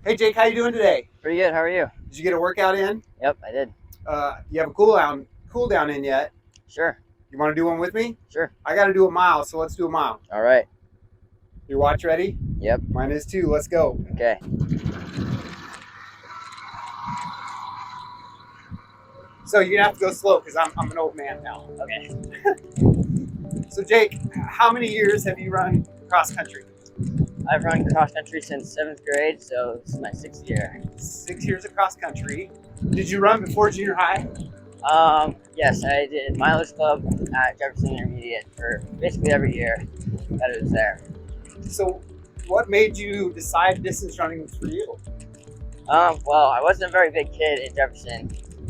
Hey Jake, how you doing today? Pretty good. How are you? Did you get a workout in? Yep, I did. You have a cool down in yet? Sure, You want to do one with me? sure. I got to do a mile, so let's do a mile. All right. Your watch ready? Yep. Mine is too. Let's go. Okay. So you're gonna have to go slow because I'm an old man now. Okay. So Jake, how many years have you run cross country? I've run cross country since 7th grade, so this is my 6th year. 6 years of cross country. Did you run before junior high? Yes, I did mileage club at Jefferson Intermediate for basically every year that it was there. So what made you decide distance running was for you? Well, I wasn't a very big kid in Jefferson,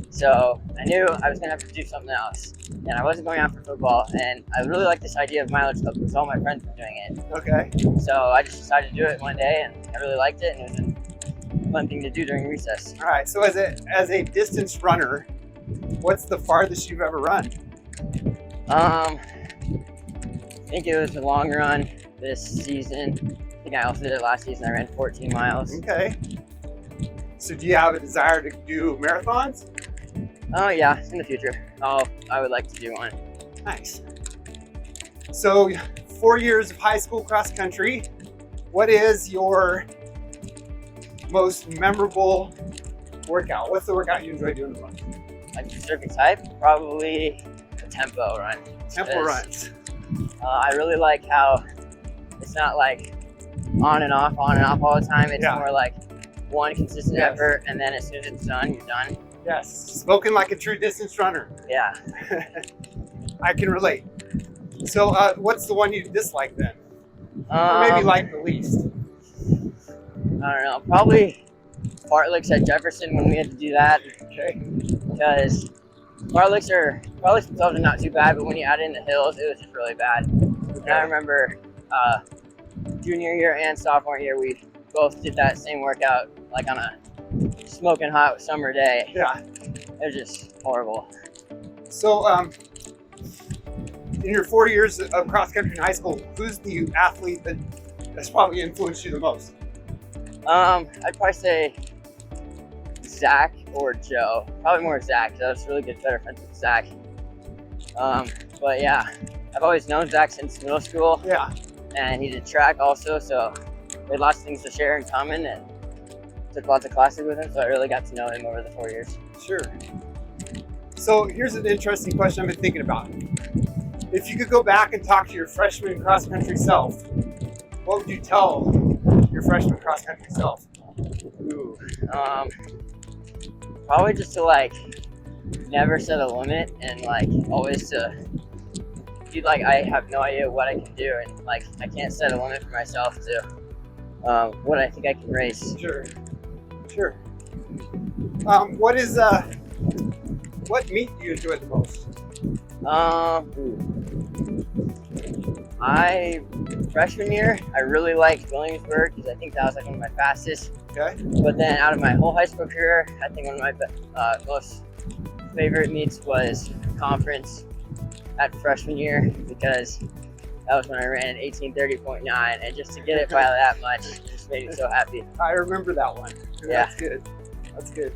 so I knew I was gonna have to do something else, and I wasn't going out for football. And I really liked this idea of mileage club because all my friends were doing it. Okay. So I just decided to do it one day, and I really liked it, and it was a fun thing to do during recess. All right. So as a distance runner, what's the farthest you've ever run? I think it was a long run this season. I think I also did it last season. I ran 14 miles. Okay. So do you have a desire to do marathons? Oh yeah, in the future. I would like to do one. Nice. So 4 years of high school cross country. What is your most memorable workout? What's the workout you enjoy doing the most? Like specific type, probably a tempo run. Tempo runs. I really like how it's not like on and off all the time. It's more like one consistent effort, and then as soon as it's done, you're done. Yes, spoken like a true distance runner. Yeah. I can relate. So what's the one you dislike then? Or maybe like the least? I don't know. Probably fartleks at Jefferson when we had to do that. Okay. Because fartleks themselves are not too bad, but when you add in the hills, it was just really bad. Okay. And I remember junior year and sophomore year, we both did that same workout, like on a smoking hot summer day. Yeah. It was just horrible. So in your 4 years of cross country in high school, who's the athlete that's probably influenced you the most? I'd probably say Zach or Joe. Probably more Zach, because I was really better friends with Zach. But yeah, I've always known Zach since middle school. Yeah. And he did track also, so we had lots of things to share in common and took lots of classes with him, so I really got to know him over the 4 years. Sure. So here's an interesting question I've been thinking about. If you could go back and talk to your freshman cross country self, what would you tell your freshman cross country self? Ooh. Probably just to like never set a limit and like always to be like, I have no idea what I can do, and like I can't set a limit for myself to what I think I can race. Sure. What meet do you enjoy the most? Freshman year, I really liked Williamsburg because I think that was like one of my fastest. Okay. But then out of my whole high school career, I think one of my most favorite meets was conference at freshman year, because that was when I ran 18:30.9, and just to get it by that much just made me so happy. I remember that one. Yeah. That's good.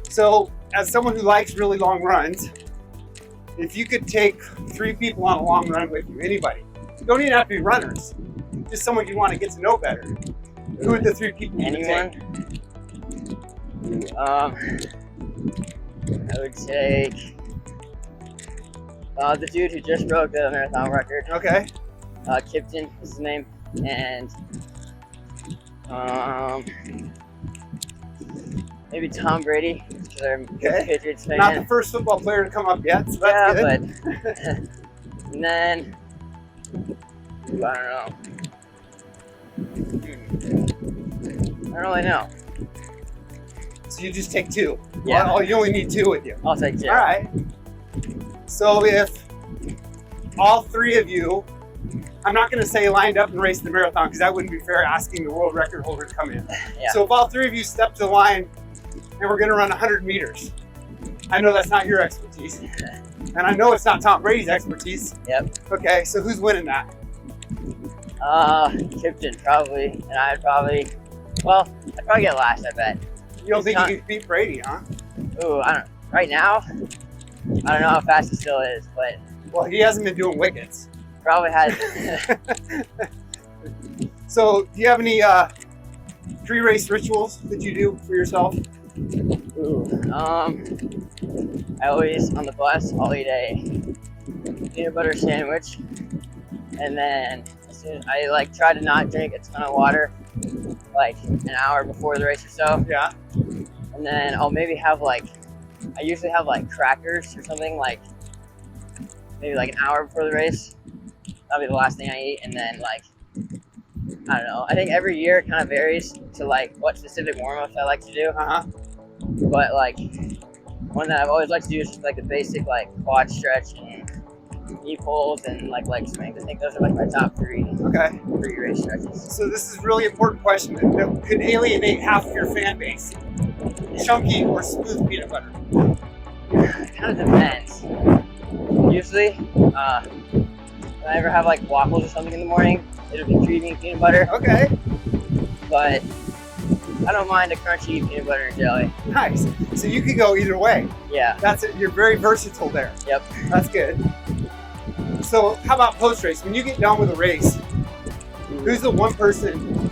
So, as someone who likes really long runs, if you could take 3 people on a long run with you, anybody, you don't even have to be runners, just someone you want to get to know better, who are the 3 people you would take? I would take the dude who just broke the marathon record. Okay. Kipton is his name, and maybe Tom Brady, because I'm a Patriots fan. Not the first football player to come up yet, so that's good. But and then I don't really know. So you just take 2. Yeah. Well, you only need 2 with you. I'll take 2. All right. So if all 3 of you, I'm not going to say lined up and raced the marathon because that wouldn't be fair asking the world record holder to come in. Yeah. So if all 3 of you step to the line and we're going to run 100 meters, I know that's not your expertise. And I know it's not Tom Brady's expertise. Yep. Okay, so who's winning that? Kipton probably, and I'd probably Well, I'd probably get last, I bet. You don't He's think not- you could beat Brady, huh? Ooh, I don't. Right now, I don't know how fast he still is, but Well, he hasn't been doing wickets. probably has. So, do you have any pre-race rituals that you do for yourself? Ooh, I always on the bus. I'll eat a peanut butter sandwich, and then I like try to not drink a ton of water, like an hour before the race or so. Yeah. And then I'll maybe have I usually have like crackers or something, like maybe like an hour before the race. That'll be the last thing I eat. And then I don't know. I think every year it kind of varies to like what specific warm-ups I like to do. But like one that I've always liked to do is just like the basic like quad stretch and knee pulls and like leg swings. I think those are like my top three Okay. pre-race stretches. So this is a really important question that could alienate half of your fan base. Chunky or smooth peanut butter? It kind of depends. Usually, when I ever have like waffles or something in the morning, it'll be creamy peanut butter. Okay. But I don't mind a crunchy peanut butter and jelly. Nice. So you could go either way. Yeah. That's it. You're very versatile there. Yep. That's good. So how about post-race? When you get done with a race, who's the one person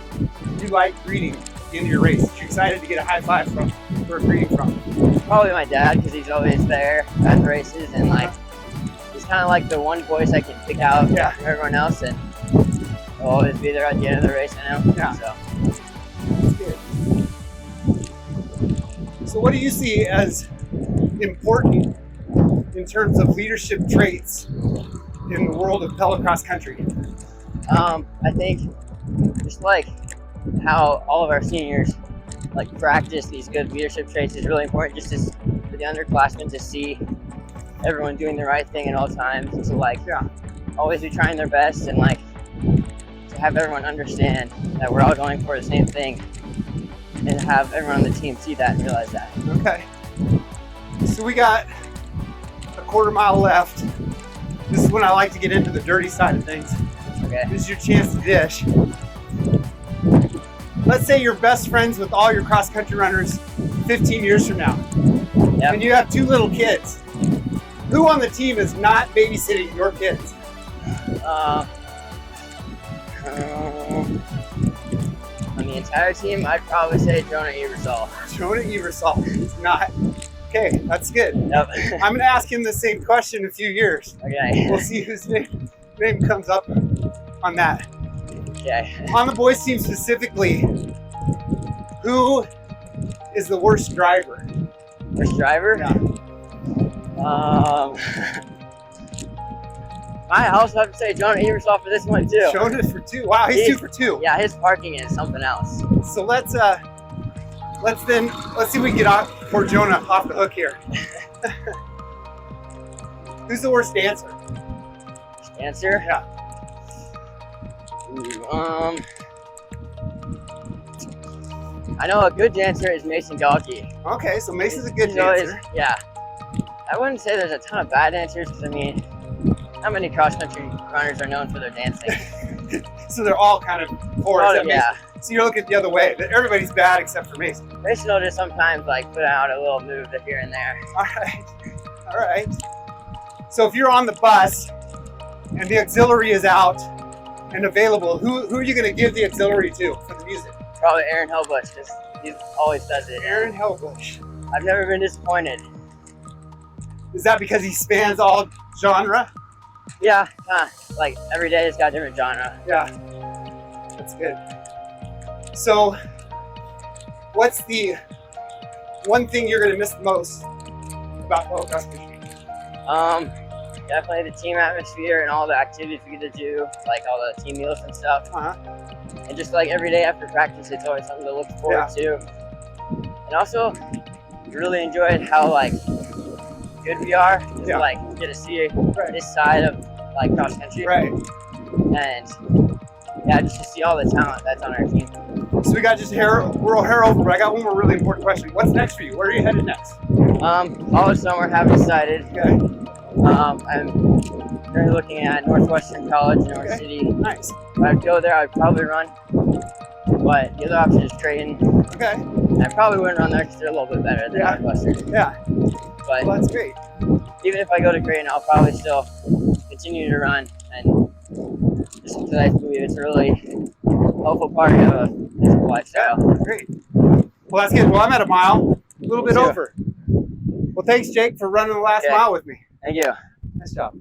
you like greeting at the end of your race? You're excited to get a high five from or a greeting from? Probably my dad, because he's always there at the races, and like he's kind of like the one voice I can pick out from everyone else, and he'll always be there at the end of the race. I know. Yeah. So. That's good. So what do you see as important in terms of leadership traits in the world of Pella cross country? I think just like how all of our seniors like practice these good leadership traits is really important, just for the underclassmen to see everyone doing the right thing at all times, to like always be trying their best, and like to have everyone understand that we're all going for the same thing, and have everyone on the team see that and realize that. Okay. So we got a quarter mile left. This is when I like to get into the dirty side of things. Okay. This is your chance to dish. Let's say you're best friends with all your cross-country runners 15 years from now. Yep. And you have two little kids. Who on the team is not babysitting your kids? On the entire team, I'd probably say Jonah Ebersol. Jonah Ebersol is not. Okay, that's good. Yep. I'm going to ask him the same question in a few years. Okay. We'll see whose name comes up on that. Okay. On the boys team specifically, who is the worst driver? Worst driver? Yeah. I also have to say Jonah Ebersol for this one too. Jonah for two. Wow, he's 2 for 2. Yeah, his parking is something else. So let's see if we can get poor Jonah off the hook here. Who's the worst dancer? Dancer? Yeah. Ooh, I know a good dancer is Mason Galkey. Okay, so Mason's a good He's always- dancer. yeah. I wouldn't say there's a ton of bad dancers, because I mean, how many cross-country runners are known for their dancing? So they're all kind of poor. Oh, except yeah. Mason. So you're looking the other way. That everybody's bad except for Mason. Mason will just sometimes like put out a little move here and there. All right. All right. So if you're on the bus and the auxiliary is out and available, who are you going to give the auxiliary to for the music? Probably Aaron Hellbush, because he always does it. Aaron Hellbush. I've never been disappointed. Is that because he spans all genre? Yeah, like every day it's got a different genre. Yeah, that's good. So, what's the one thing you're going to miss the most about Pella cross country? Definitely the team atmosphere and all the activities we get to do, like all the team meals and stuff. And just like every day after practice, it's always something to look forward to. And also, really enjoyed how like good we are. Just, like get to see this side of like cross country. Right. And yeah, just to see all the talent that's on our team. So we got just we're over, but I got one more really important question. What's next for you? Where are you headed next? College summer, haven't decided. Okay. I'm currently looking at Northwestern College in North Okay. City. Nice. If I'd go there, I'd probably run. But the other option is Creighton. Okay. I probably wouldn't run there because they're a little bit better than Yeah. Northwestern. Yeah. But Well, that's great. even if I go to Creighton, I'll probably still continue to run, and just because I believe it's a really helpful part of a physical lifestyle. Yeah. Great. Well, that's good. Well, I'm at a mile, a little Me bit too. over. Well, thanks, Jake, for running the last Okay. mile with me. Thank you. Nice job.